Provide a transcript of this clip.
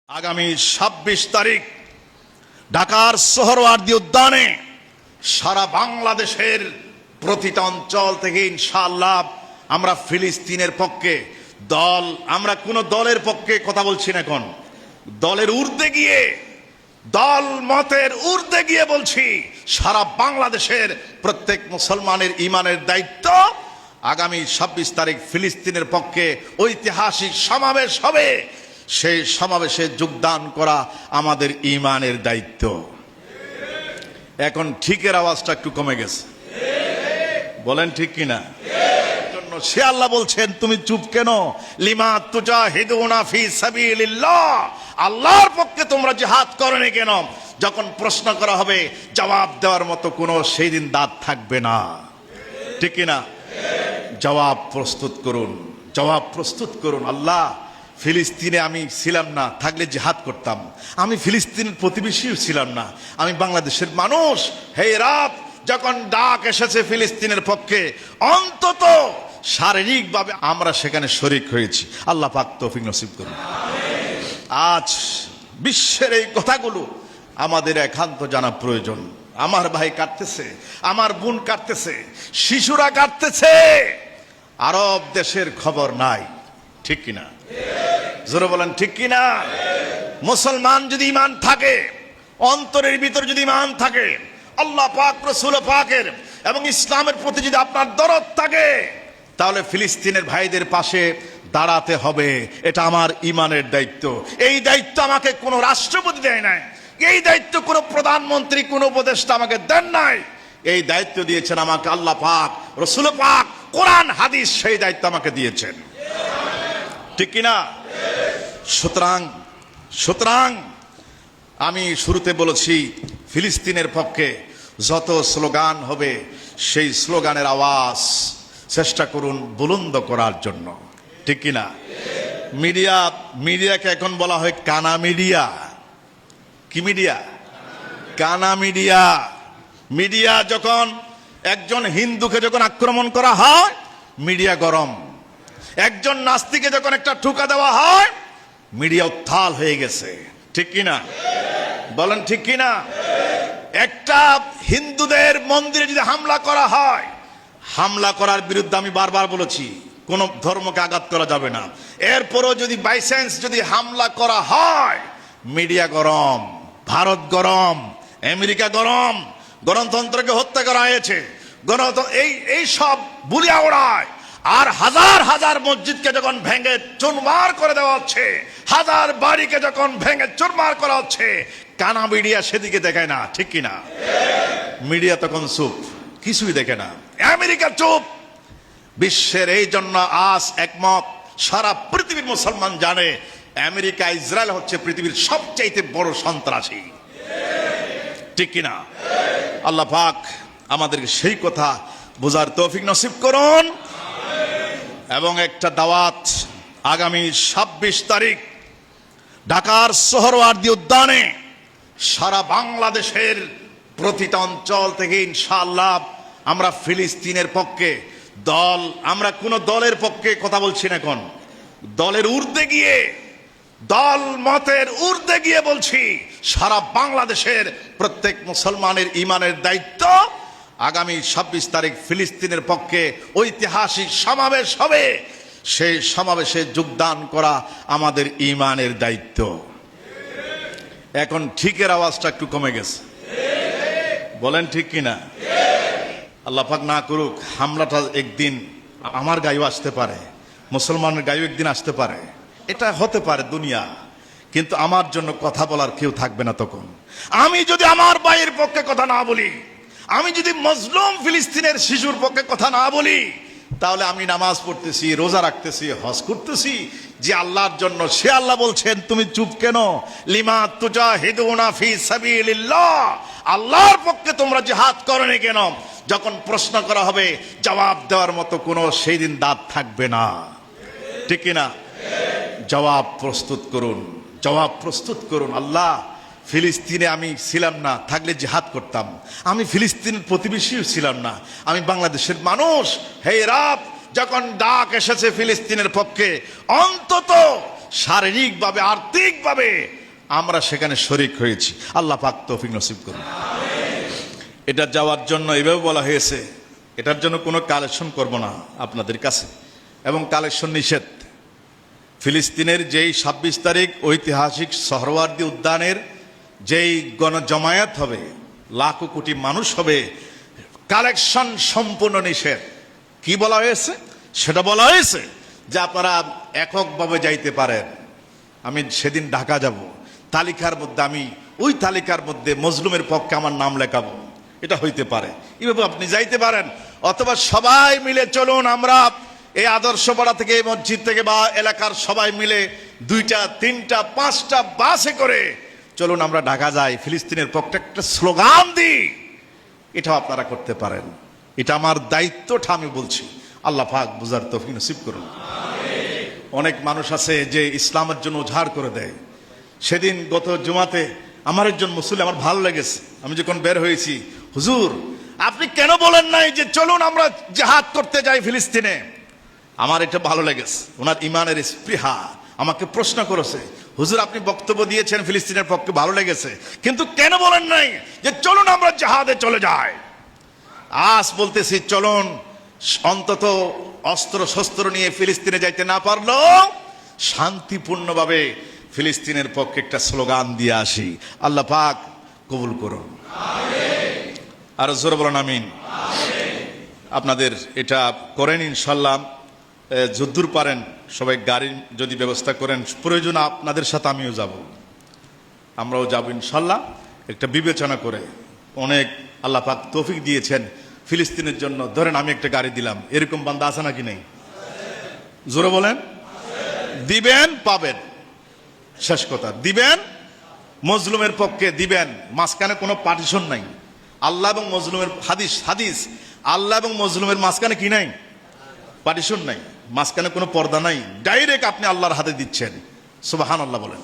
আগামী ২৬ তারিখ ঢাকার সোহরাওয়ার্দী উদ্যানে সারা বাংলাদেশের প্রতিটা অঞ্চল থেকে ইনশাআল্লাহ আমরা ফিলিস্তিনের পক্ষে আমরা কোনো দলের পক্ষে কথা বলছি না, এখন দলের ঊর্ধ্বে গিয়ে, দল মতের ঊর্ধ্বে গিয়ে বলছি, সারা বাংলাদেশের প্রত্যেক মুসলমানের ঈমানের দায়িত্ব আগামী ২৬ তারিখ ফিলিস্তিনের পক্ষে ঐতিহাসিক সমাবেশ হবে। সেই সমাবেশে যোগদান করা আমাদের ঈমানের দায়িত্ব। এখন ঠিকের আওয়াজটা একটু কমে গেছে, বলেন ঠিক কিনা? সে আল্লাহ বলছেন তুমি চুপ কেন? লিমা তুজাহিদুনা ফি সাবিলিল্লাহ, আল্লাহর পক্ষে তোমরা জিহাদ করোনি কেন? যখন প্রশ্ন করা হবে জবাব দেওয়ার মতো কোনো সেই দিন দাঁত থাকবে না, ঠিক কিনা? জবাব প্রস্তুত করুন, জবাব প্রস্তুত করুন। আল্লাহ, ফিলিস্তিনে আমি ছিলাম না, থাকলে জিহাদ করতাম। আমি ফিলিস্তিনের প্রতিবেশীও ছিলাম না, আমি বাংলাদেশের মানুষ। হে রাব, যখন ডাক এসেছে ফিলিস্তিনের পক্ষে, অন্তত শারীরিকভাবে আমরা সেখানে শরীক হয়েছি। আল্লাহ পাক তৌফিক নসিব করুন। আজ বিশ্বের এই কথাগুলো আমাদের একান্ত জানা প্রয়োজন। আমার ভাই কাটতেছে, আমার বোন কাটতেছে, শিশুরা কাটতেছে, আরব দেশের খবর নাই, ঠিক কিনা? জোরে বলেন ঠিক কিনা? মুসলমান যদি ঈমান থাকে, অন্তরের ভিতর যদি ঈমান থাকে, আল্লাহ পাক রাসূল পাকের এবং ইসলামের প্রতি যদি আপনার দরদ থাকে, তাহলে ফিলিস্তিনের ভাইদের পাশে দাঁড়াতে হবে। এটা আমার ঈমানের দায়িত্ব। এই দায়িত্ব আমাকে কোনো রাষ্ট্রপতি দেয় নাই, এই দায়িত্ব কোনো প্রধানমন্ত্রী, কোনো উপদেষ্টা আমাকে দেন নাই। এই দায়িত্ব দিয়েছেন আমাকে আল্লাহ পাক, রাসূল পাক, কোরআন হাদিস সেই দায়িত্ব আমাকে দিয়েছেন, ঠিক কিনা? সুতরাং আমি শুরুতে বলেছি, ফিলিস্তিনের পক্ষে যত স্লোগান হবে সেই স্লোগানের আওয়াজ চেষ্টা করুন বুলন্দ করার জন্য, ঠিক কিনা? মিডিয়াকে এখন বলা হয় কানা মিডিয়া। কি মিডিয়া? কানা মিডিয়া। মিডিয়া যখন একজন হিন্দুকে যখন আক্রমণ করা হয়, মিডিয়া গরম। একজন নাস্তিকে যখন একটা ঠুকা দেওয়া হয়, মিডিয়া উত্তাল হয়ে গেছে, ঠিক কিনা? বলেন ঠিক কিনা? একটা হিন্দুদের মন্দিরে যদি হামলা করা হয়, হামলা করার বিরুদ্ধে আমি বারবার বলেছি, কোন ধর্মকে আঘাত করা যাবে না। এরপরও যদি বাই চান্স যদি হামলা করা হয়, মিডিয়া গরম, ভারত গরম, আমেরিকা গরম, গণতন্ত্রকে হত্যা করা হয়েছে, এই সব বুলিয়া ওড়ায়। আর হাজার হাজার মসজিদকে যখন ভেঙে চুরমার করে দেওয়া হচ্ছে, হাজার বাড়িকে যখন ভেঙে চুরমার করা হচ্ছে, কানা মিডিয়া সেদিকে দেখায় না, ঠিক কিনা? মিডিয়া তখন চুপ, কিছুই দেখে না। আমেরিকা চুপ। বিশ্বের এই জন্য আজ একমত, সারা পৃথিবীর মুসলমান জানে আমেরিকা, ইসরায়েল হচ্ছে পৃথিবীর সবচাইতে বড় সন্ত্রাসী, ঠিক কিনা? আল্লাহ পাক আমাদেরকে সেই কথা বোঝার তৌফিক নসিব করুন। এবং একটা দাওয়াত, আগামী ২৬ তারিখ ঢাকার সোহরাওয়ার্দী উদ্যানে সারা বাংলাদেশের প্রতিটা অঞ্চল থেকে ইনশাআল্লাহ আমরা ফিলিস্তিনের পক্ষে আমরা কোনো দলের পক্ষে কথা বলছি না, এখন দলের ঊর্ধ্বে গিয়ে, দল মতের ঊর্ধ্বে গিয়ে বলছি, সারা বাংলাদেশের প্রত্যেক মুসলমানের ঈমানের দায়িত্ব আগামী ২৬ তারিখ ফিলিস্তিনের পক্ষে ঐতিহাসিক সমাবেশ হবে। সেই সমাবেশে যোগদান করা আমাদের ঈমানের দায়িত্ব। এখন ঠিকের আওয়াজটা একটু কমে গেছে, বলেন ঠিক কিনা? আল্লাহ পাক না করুক, হামলাটা একদিন আমার গায়েও আসতে পারে, মুসলমানের গায়েও একদিন আসতে পারে, এটা হতে পারে দুনিয়া। কিন্তু আমার জন্য কথা বলার কেউ থাকবে না তখন। আমি যদি আমার ভাইয়ের পক্ষে কথা না বলি, আমি যদি মজলুম ফিলিস্তিনের শিশুর পক্ষে কথা না বলি, তাহলে আমি নামাজ পড়তেছি, রোজা রাখতেছি, হজ করতেছি যে আল্লাহর জন্য। সে আল্লাহ বলছেন তুমি চুপ কেন? লিমা তুজাহিদুনা ফি সাবিলিল্লাহ, আল্লাহর পক্ষে তোমরা জিহাদ করোনি কেন? যখন প্রশ্ন করা হবে জবাব দেওয়ার মতো কোনো সেই দিন দাঁত থাকবে না, ঠিক কিনা? জবাব প্রস্তুত করুন, জবাব প্রস্তুত করুন। আল্লাহ, ফিলিস্তিনে আমি ছিলাম না, থাকলে জিহাদ করতাম। আমি ফিলিস্তিনের প্রতিবেশীও ছিলাম না, আমি বাংলাদেশের মানুষ। হে রাব, যখন ডাক এসেছে ফিলিস্তিনের পক্ষে, অন্তত শারীরিকভাবে আর্থিকভাবে আমরা সেখানে শরিক হয়েছি। আল্লাহ পাক তৌফিক নসিব করুন। এটা যাওয়ার জন্য এভাবে বলা হয়েছে, এটার জন্য কোনো কালেকশন করব না আপনাদের কাছে, এবং কালেকশন নিষেধ। ফিলিস্তিনের যেই 26 তারিখ ঐতিহাসিক সোহরাওয়ার্দী উদ্যানের যেই গণজমায়েত হবে, লাখো কোটি মানুষ হবে, কালেকশন সম্পূর্ণ নিষেধ। কি বলা হয়েছে? সেটা বলা হয়েছে যে আপনারা এককভাবে যাইতে পারেন। আমি সেদিন ঢাকা যাব, তালিকার মধ্যে আমি ওই তালিকার মধ্যে মজলুমের পক্ষে আমার নাম লেখাবো, এটা হইতে পারে। এভাবে আপনি যাইতে পারেন, অথবা সবাই মিলে চলুন আমরা এই আদর্শপাড়া থেকে, এই মসজিদ থেকে বা এলাকার সবাই মিলে 2টা 3টা 5টা বাসে করে চলুন আমরা ঢাকা যাই, ফিলিস্তিনের পক্ষে একটা স্লোগান দিই। এটাও আপনারা করতে পারেন। এটা আমার দায়িত্বটা আমি বলছি। আল্লাহ পাক বুঝার তৌফিক নসিব করুন। অনেক মানুষ আছে যে ইসলামের জন্য উজাড় করে দেয়। সেদিন গত জুমাতে আমার একজন মুসল্লি, আমার ভালো লেগেছে, আমি যখন বের হয়েছি, হুজুর আপনি কেন বলেন নাই যে চলুন আমরা জিহাদ করতে যাই ফিলিস্তিনে? আমার এটা ভালো লেগেছে, ওনার ইমানের স্পৃহা। আমাকে প্রশ্ন করেছে, হুজুর আপনি বক্তব্য দিয়েছেন ফিলিস্তিনের পক্ষে, ভালো লেগেছে, কিন্তু কেন বলেন নাই যে চলুন আমরা জিহাদে চলে যাই? আজ বলতেছি চলুন অন্তত অস্ত্র শস্ত্র নিয়ে ফিলিস্তিনে যাইতে না পারলেও শান্তিপূর্ণভাবে ফিলিস্তিনের পক্ষে একটা স্লোগান দিয়ে আসি। আল্লাহ পাক কবুল করুন। আর জোরে বলুন আমিন। আপনাদের এটা করেন ইনশাল্লাহ, যদ্দূর পারেন সবাই গাড়ির যদি ব্যবস্থা করেন, প্রয়োজন আপনাদের সাথে আমিও যাব, আমরাও যাব ইনশাল্লাহ, একটা বিবেচনা করে। অনেক আল্লাহ পাক তৌফিক দিয়েছেন ফিলিস্তিনের জন্য। ধরেন আমি একটা গাড়ি দিলাম, এরকম বান্দা আছে নাকি নেই? জোরে বলেন। দিবেন পাবেন, শেষ কথা। দিবেন মজলুমের পক্ষে দিবেন, মাঝখানে কোনো পার্টিশন নাই। আল্লাহ এবং মজলুমের হাদিস আল্লাহ এবং মজলুমের মাঝখানে কি নাই? পার্টিশন নাই, মাঝখানে কোনো পর্দা নাই, ডাইরেক্ট আপনি আল্লাহর হাতে দিচ্ছেন। সুবহানাল্লাহ বলেন।